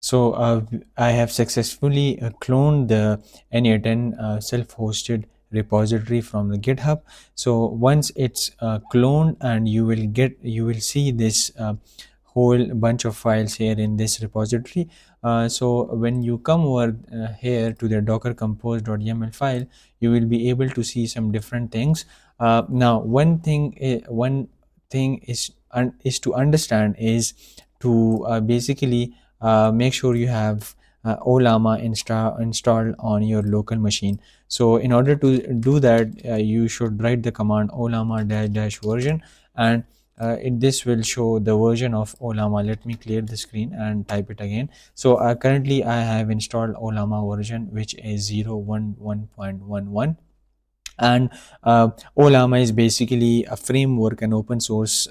So I have successfully cloned the N8N self-hosted repository from the GitHub. So once it's cloned, and you will see this whole bunch of files here in this repository. So when you come over here to the docker compose.yaml file, you will be able to see some different things. Now one thing is to understand is to basically make sure you have Ollama installed on your local machine. So in order to do that, you should write the command Ollama dash dash version, and this will show the version of Ollama. Let me clear the screen and type it again. So currently I have installed Ollama version, which is 0.11.11. And Ollama is basically a framework, an open source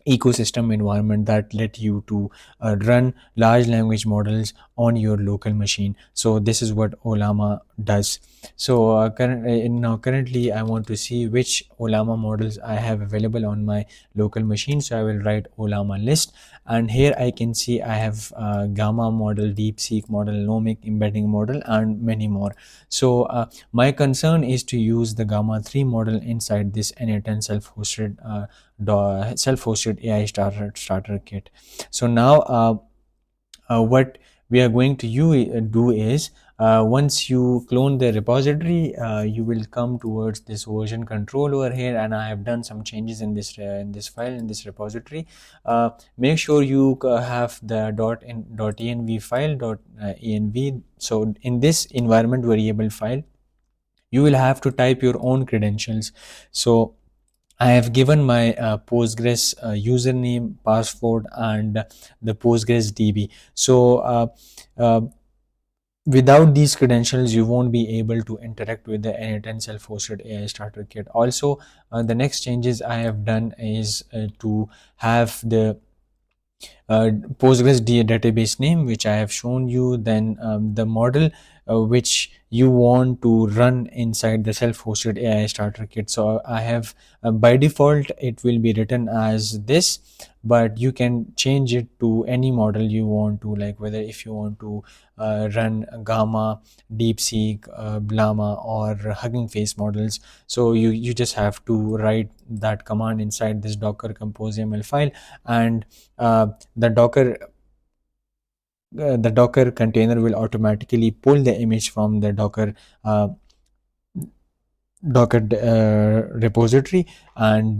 ecosystem environment that let you to run large language models on your local machine. So this is what Ollama does. So now currently I want to see which Ollama models I have available on my local machine. So I will write Ollama list, and here I can see I have Gamma model, DeepSeek model, Nomic embedding model, and many more. So my concern is to use the Gamma 3 model inside this N8N self-hosted AI starter kit. So now what we are going to do is, once you clone the repository, you will come towards this version control over here, and I have done some changes in this file, in this repository. Make sure you have the .env file .env. So in this environment variable file, you will have to type your own credentials. So I have given my Postgres username, password, and the Postgres DB. So uh, without these credentials, you won't be able to interact with the N8N self-hosted AI starter kit. Also, the next changes I have done is to have the Postgres database name, which I have shown you, then the model which you want to run inside the self-hosted AI starter kit. So I have by default it will be written as this, but you can change it to any model you want to, like whether if you want to run Gamma, DeepSeek, Llama, or Hugging Face models. So you just have to write that command inside this docker compose YAML file, and uh, the docker container will automatically pull the image from the uh, docker repository, and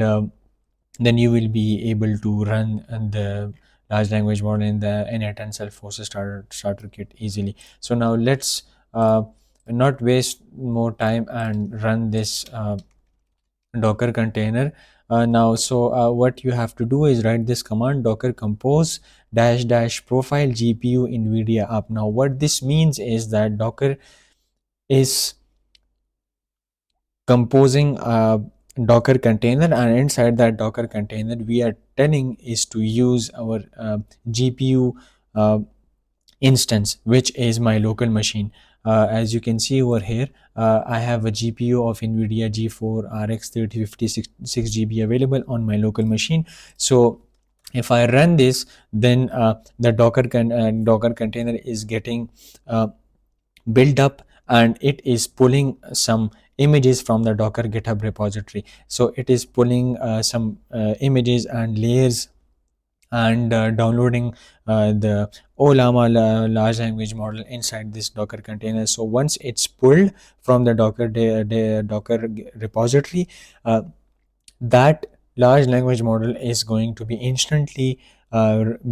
then you will be able to run the large language model in the N8N self-hosted starter kit easily. So now let's not waste more time and run this docker container now. So what you have to do is write this command docker compose dash dash profile GPU NVIDIA up. Now what this means is that docker is composing a docker container, and inside that docker container we are telling is to use our GPU uh, instance, which is my local machine. As you can see over here, I have a GPU of NVIDIA G4 RX 3056 GB available on my local machine. So if I run this, then the docker container is getting uh, built up, and it is pulling some images from the docker GitHub repository. So it is pulling some images and layers, and downloading the Ollama large language model inside this docker container. So once it's pulled from the docker repository, that large language model is going to be instantly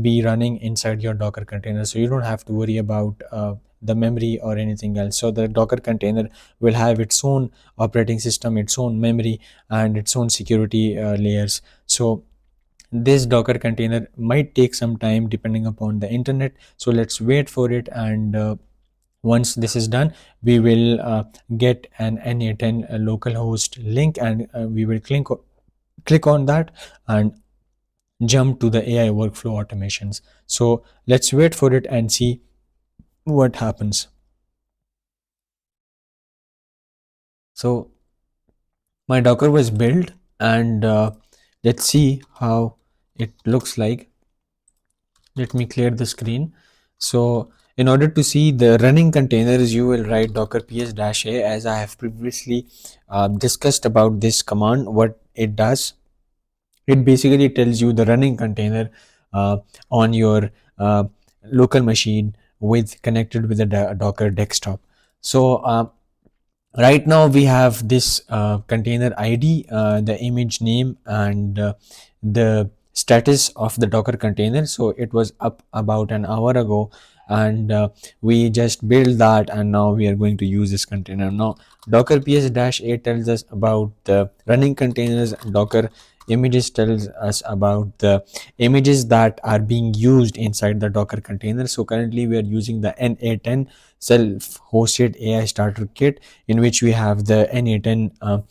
be running inside your docker container. So you don't have to worry about the memory or anything else. So the docker container will have its own operating system, its own memory, and its own security layers. So this docker container might take some time depending upon the internet, so let's wait for it. And once this is done, we will get an N8N localhost link, and we will click on that and jump to the AI workflow automations. So let's wait for it and see what happens. So my docker was built, and let's see how it looks like. Let me clear the screen. So in order to see the running containers, you will write docker ps-a, as I have previously discussed about this command. What it does, it basically tells you the running container uh, on your uh, local machine with connected with a docker desktop. So right now we have this container id, the image name, and the status of the docker container. So it was up about an hour ago, and we just built that, and now we are going to use this container. Now docker ps-a tells us about the running containers. Docker images tells us about the images that are being used inside the docker container. So currently we are using the N8N self-hosted AI starter kit, in which we have the N8N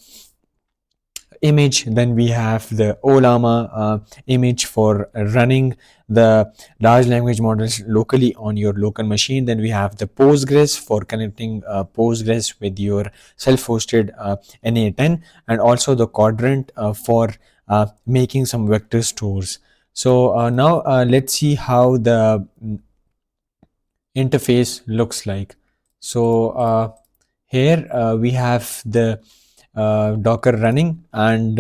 image. Then we have the Ollama image for running the large language models locally on your local machine. Then we have the Postgres for connecting Postgres with your self-hosted N8N, and also the Qdrant for making some vector stores. So now let's see how the interface looks like. So here we have the docker running, and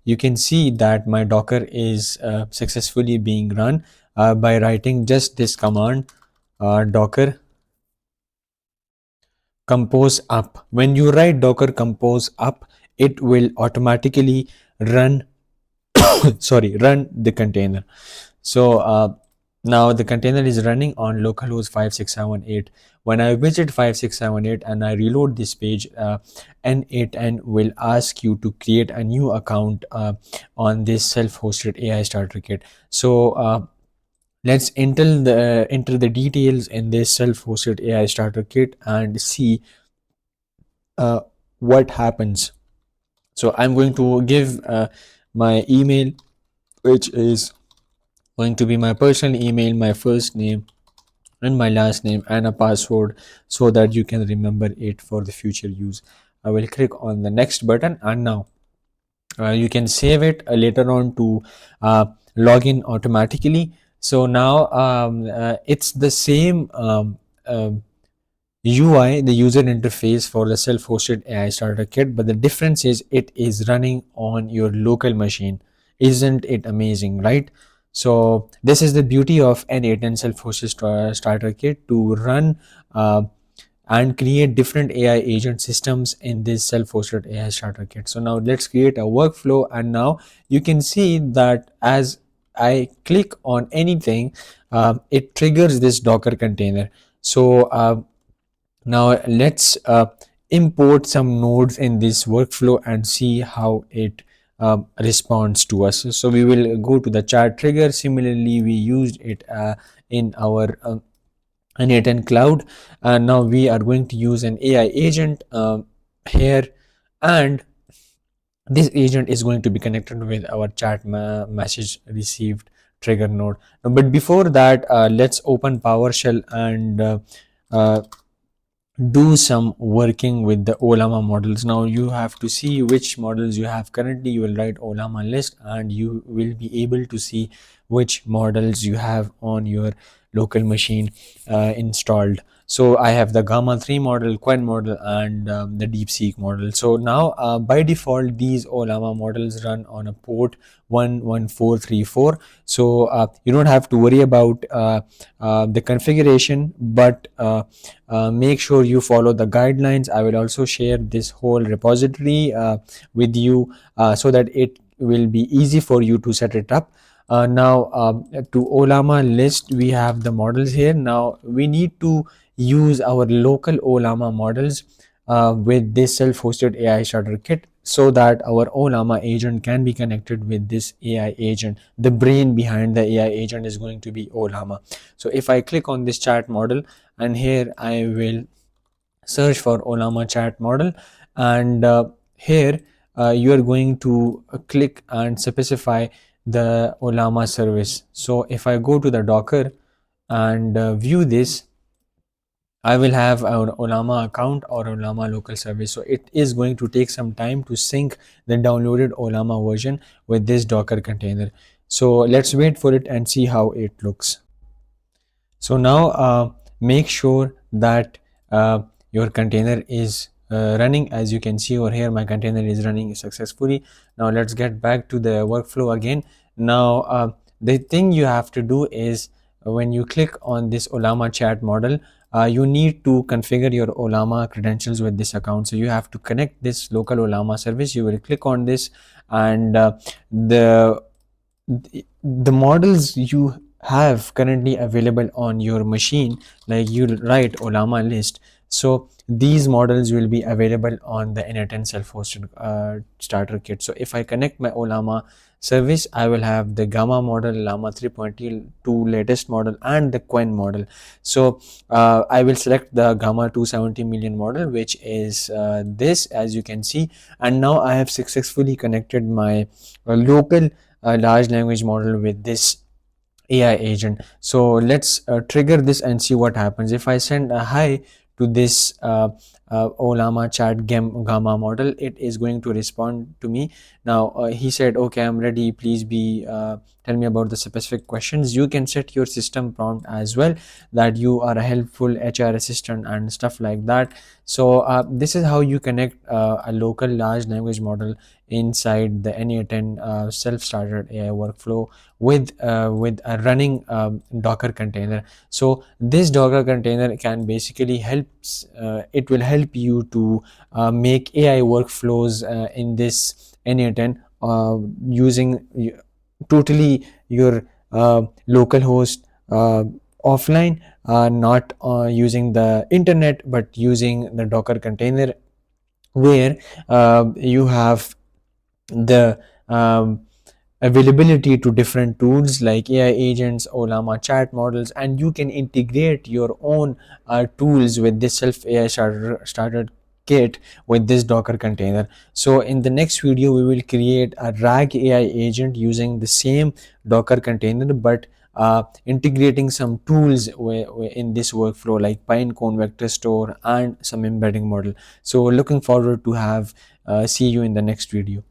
you can see that my docker is successfully being run by writing just this command, docker compose up. When you write docker compose up, it will automatically run sorry, run the container. So now the container is running on localhost 56718. When I visit 5678 and I reload this page, N8N will ask you to create a new account on this self-hosted AI starter kit. So let's enter the details in this self-hosted AI starter kit and see uh, what happens. So I'm going to give my email, which is going to be my personal email, my first name and my last name, and a password, so that you can remember it for the future use. I will click on the next button, and now you can save it later on to log in automatically. So now it's the same UI, the user interface for the self-hosted AI starter kit, but the difference is it is running on your local machine. Isn't it amazing, right? So this is the beauty of N8N self-hosted starter kit, to run and create different AI agent systems in this self-hosted AI starter kit. So now let's create a workflow, and now you can see that as I click on anything, it triggers this Docker container. So now let's import some nodes in this workflow and see how it responds to us. So we will go to the chat trigger. Similarly, we used it in our N8N cloud, and now we are going to use an AI agent here, and this agent is going to be connected with our chat message received trigger node. But before that, let's open PowerShell and uh, do some working with the Ollama models. Now you have to see which models you have currently. You will write Ollama list, and you will be able to see which models you have on your local machine installed. So I have the Gamma 3 model, Quen model, and the DeepSeek model. So now by default, these Ollama models run on a port 11434. So you don't have to worry about the configuration, but make sure you follow the guidelines. I will also share this whole repository with you so that it will be easy for you to set it up. Now to Ollama list, we have the models here. Now we need to use our local Ollama models with this self-hosted AI starter kit, so that our Ollama agent can be connected with this AI agent. The brain behind the AI agent is going to be Ollama. So if I click on this chat model, and here I will search for Ollama chat model, and here you are going to click and specify the Ollama service. So if I go to the Docker and view this, I will have an Ollama account or Ollama local service. So it is going to take some time to sync the downloaded Ollama version with this Docker container. So let's wait for it and see how it looks. So now make sure that your container is running. As you can see over here, my container is running successfully. Now let's get back to the workflow again. Now the thing you have to do is, when you click on this Ollama chat model, you need to configure your Ollama credentials with this account. So you have to connect this local Ollama service. You will click on this, and the the models you have currently available on your machine, like you write Ollama list, so these models will be available on the N8N self-hosted starter kit. So if I connect my Ollama service, I will have the Gamma model, Llama 3.2 latest model, and the Qwen model. So I will select the Gamma 270 million model, which is this, as you can see. And now I have successfully connected my local large language model with this AI agent. So let's trigger this and see what happens. If I send a hi to this Ollama chat gamma model, it is going to respond to me. Now he said, okay, I'm ready, please be tell me about the specific questions. You can set your system prompt as well, that you are a helpful HR assistant and stuff like that. So this is how you connect a local large language model inside the N8N self-started AI workflow with a running Docker container. So this Docker container can basically helps, it will help you to make AI workflows in this N8N using totally your local host offline, not using the internet, but using the Docker container, where you have the availability to different tools like AI agents, Ollama chat models, and you can integrate your own tools with this self AI starter kit with this Docker container. So in the next video, we will create a RAG AI agent using the same Docker container, but integrating some tools in this workflow like Pinecone vector store and some embedding model. So looking forward to have see you in the next video.